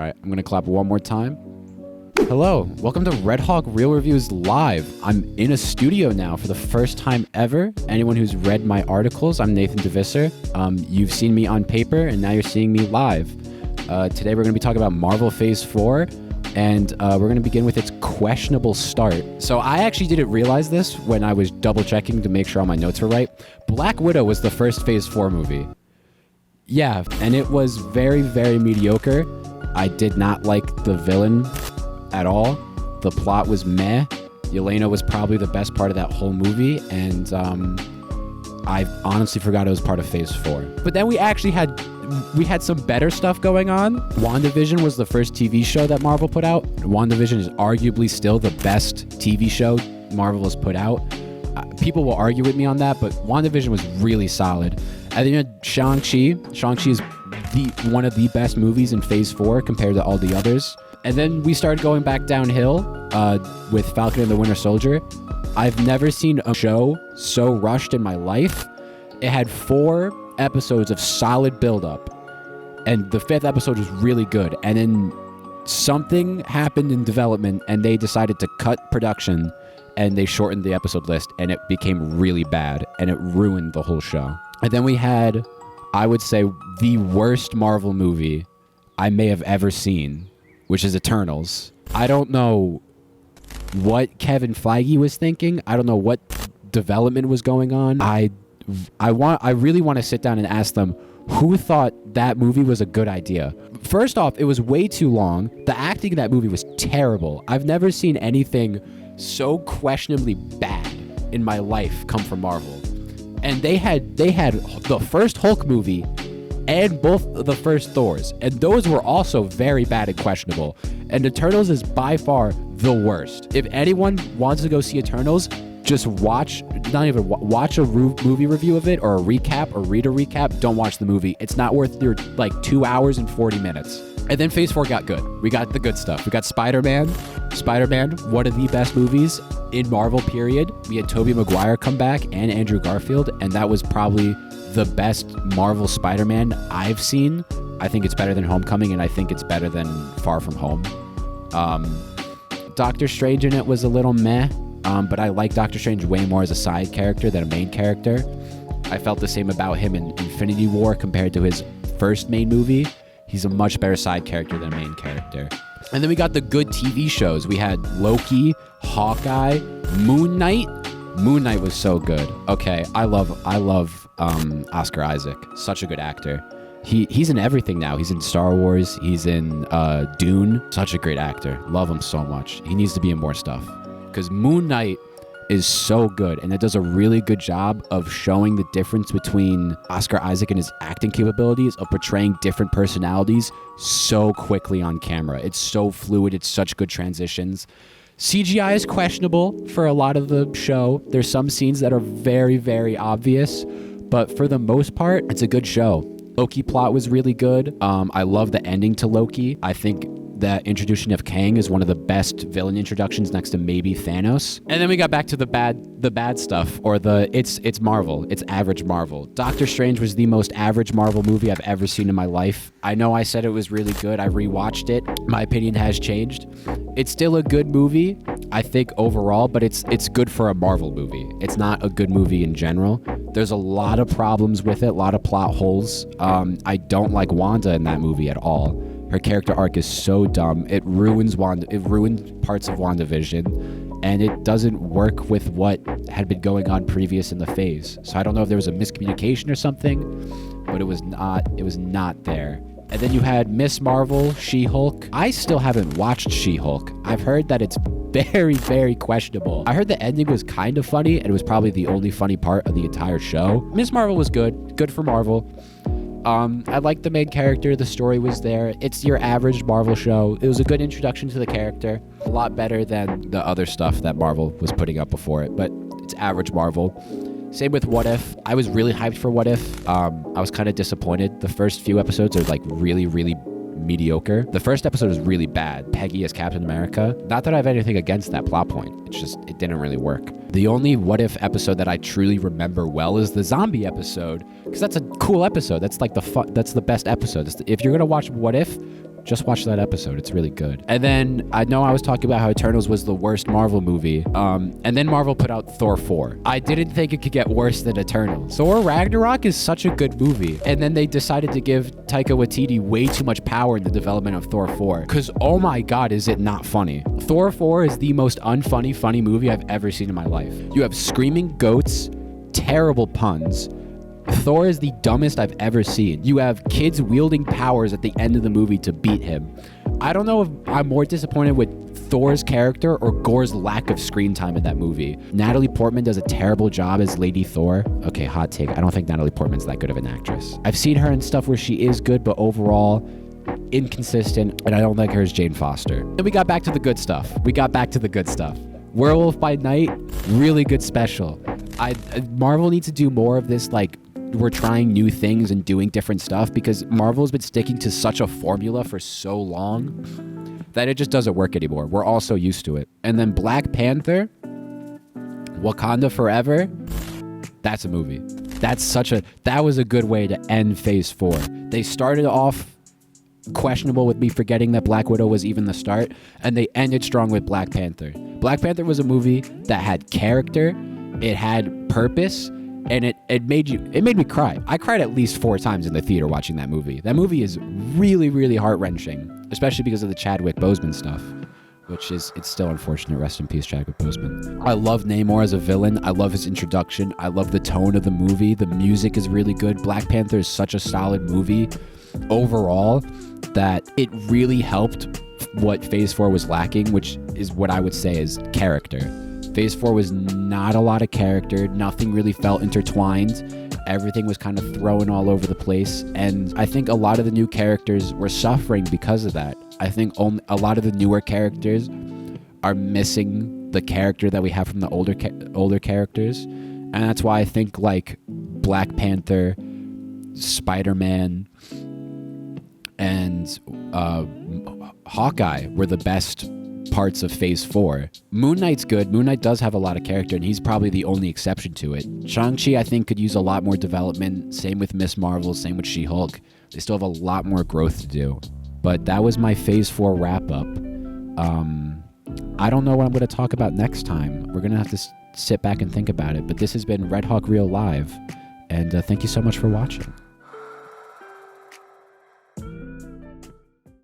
All right, I'm gonna clap one more time. Hello, welcome to RedHawk Real Reviews Live. I'm in a studio now for the first time ever. Anyone who's read my articles, I'm Nathan DeVisser. You've seen me on paper, and now you're seeing me live. Today we're gonna be talking about Marvel Phase 4, and we're gonna begin with its questionable start. So I actually didn't realize this when I was double checking to make sure all my notes were right. Black Widow was the first Phase 4 movie. Yeah, and it was very, very mediocre. I did not like the villain at all. The plot was meh. Yelena was probably the best part of that whole movie, and I honestly forgot it was part of Phase 4. But then we had some better stuff going on. WandaVision was the first TV show that Marvel put out. WandaVision is arguably still the best TV show Marvel has put out. People will argue with me on that, but WandaVision was really solid. And then you had Shang-Chi. Shang-Chi is one of the best movies in Phase 4 compared to all the others. And then we started going back downhill with Falcon and the Winter Soldier. I've never seen a show so rushed in my life. It had 4 episodes of solid build-up, and the 5th episode was really good. And then something happened in development, and they decided to cut production, and they shortened the episode list, and it became really bad, and it ruined the whole show. And then we had, I would say, the worst Marvel movie I may have ever seen, which is Eternals. I don't know what Kevin Feige was thinking. I don't know what development was going on. I really want to sit down and ask them who thought that movie was a good idea. First off, it was way too long. The acting in that movie was terrible. I've never seen anything so questionably bad in my life come from Marvel. And they had the first Hulk movie and both the first Thors, and those were also very bad and questionable. And Eternals is by far the worst. If anyone wants to go see Eternals, just watch a movie review of it, or a recap, or read a recap. Don't watch the movie. It's not worth your 2 hours and 40 minutes. And then Phase 4 got good. We got the good stuff. We got Spider-Man. Spider-Man, one of the best movies in Marvel, period. We had Tobey Maguire come back and Andrew Garfield, and that was probably the best Marvel Spider-Man I've seen. I think it's better than Homecoming, and I think it's better than Far From Home. Doctor Strange in it was a little meh, but I like Doctor Strange way more as a side character than a main character. I felt the same about him in Infinity War compared to his first main movie. He's a much better side character than a main character. And then we got the good TV shows. We had Loki, Hawkeye, Moon Knight. Moon Knight was so good. Okay, I love Oscar Isaac. Such a good actor. He's in everything now. He's in Star Wars. He's in Dune. Such a great actor. Love him so much. He needs to be in more stuff. Because Moon Knight is so good, and it does a really good job of showing the difference between Oscar Isaac and his acting capabilities of portraying different personalities so quickly on camera. It's so fluid. It's such good transitions. CGI is questionable for a lot of the show. There's some scenes that are very, very obvious, but for the most part, it's a good show. Loki plot was really good. I love the ending to Loki. I think that introduction of Kang is one of the best villain introductions next to maybe Thanos. And then we got back to the bad stuff, or it's Marvel. It's average Marvel. Doctor Strange was the most average Marvel movie I've ever seen in my life. I know I said it was really good. I rewatched it. My opinion has changed. It's still a good movie, I think, overall, but it's good for a Marvel movie. It's not a good movie in general. There's a lot of problems with it, a lot of plot holes. I don't like Wanda in that movie at all. Her character arc is so dumb. It ruins parts of WandaVision, and it doesn't work with what had been going on previous in the phase. So I don't know if there was a miscommunication or something, but it was not there. And then you had Miss Marvel, She-Hulk. I still haven't watched She-Hulk. I've heard that it's very, very questionable. I heard the ending was kind of funny, and it was probably the only funny part of the entire show. Miss Marvel was good for Marvel. I liked the main character. The story was there. It's your average Marvel show. It was a good introduction to the character. A lot better than the other stuff that Marvel was putting up before it, but it's average Marvel. Same with What If. I was really hyped for What If. I was kind of disappointed. The first few episodes are really, really mediocre. The first episode is really bad. Peggy as Captain America. Not that I have anything against that plot point. It's just, it didn't really work. The only What If episode that I truly remember well is the zombie episode, because that's a cool episode. That's like that's the best episode. If you're gonna watch What If, Just watch that episode. It's really good. And then I know I was talking about how Eternals was the worst Marvel movie. And then Marvel put out Thor 4. I didn't think it could get worse than Eternals. Thor Ragnarok is such a good movie. And then they decided to give Taika Waititi way too much power in the development of Thor 4. Because, oh my God, is it not funny? Thor 4 is the most unfunny, funny movie I've ever seen in my life. You have screaming goats, terrible puns. Thor is the dumbest I've ever seen. You have kids wielding powers at the end of the movie to beat him. I don't know if I'm more disappointed with Thor's character or Gore's lack of screen time in that movie. Natalie Portman does a terrible job as Lady Thor. Okay, hot take. I don't think Natalie Portman's that good of an actress. I've seen her in stuff where she is good, but overall, inconsistent, and I don't like her as Jane Foster. Then we got back to the good stuff. Werewolf by Night, really good special. Marvel needs to do more of this, like, we're trying new things and doing different stuff, because Marvel's been sticking to such a formula for so long that it just doesn't work anymore. We're all so used to it. And then Black Panther, Wakanda Forever, that's a movie. That was a good way to end Phase 4. They started off questionable with me forgetting that Black Widow was even the start, and they ended strong with Black Panther. Black Panther was a movie that had character, it had purpose, and it made me cry. I cried at least 4 times in the theater watching that movie. That movie is really, really heart-wrenching, especially because of the Chadwick Boseman stuff, it's still unfortunate. Rest in peace, Chadwick Boseman. I love Namor as a villain. I love his introduction. I love the tone of the movie. The music is really good. Black Panther is such a solid movie overall that it really helped what Phase 4 was lacking, which is what I would say is character. Phase 4 was not a lot of character. Nothing really felt intertwined. Everything was kind of thrown all over the place. And I think a lot of the new characters were suffering because of that. I think a lot of the newer characters are missing the character that we have from the older characters. And that's why I think like Black Panther, Spider-Man, and Hawkeye were the best parts of Phase 4. Moon Knight's good. Moon Knight does have a lot of character, and he's probably the only exception to it. Shang-Chi, I think, could use a lot more development. Same with Miss Marvel, same with She-Hulk. They still have a lot more growth to do. But that was my Phase 4 wrap-up. I don't know what I'm going to talk about next time. We're going to have to sit back and think about it. But this has been RedHawk Real Live, and thank you so much for watching.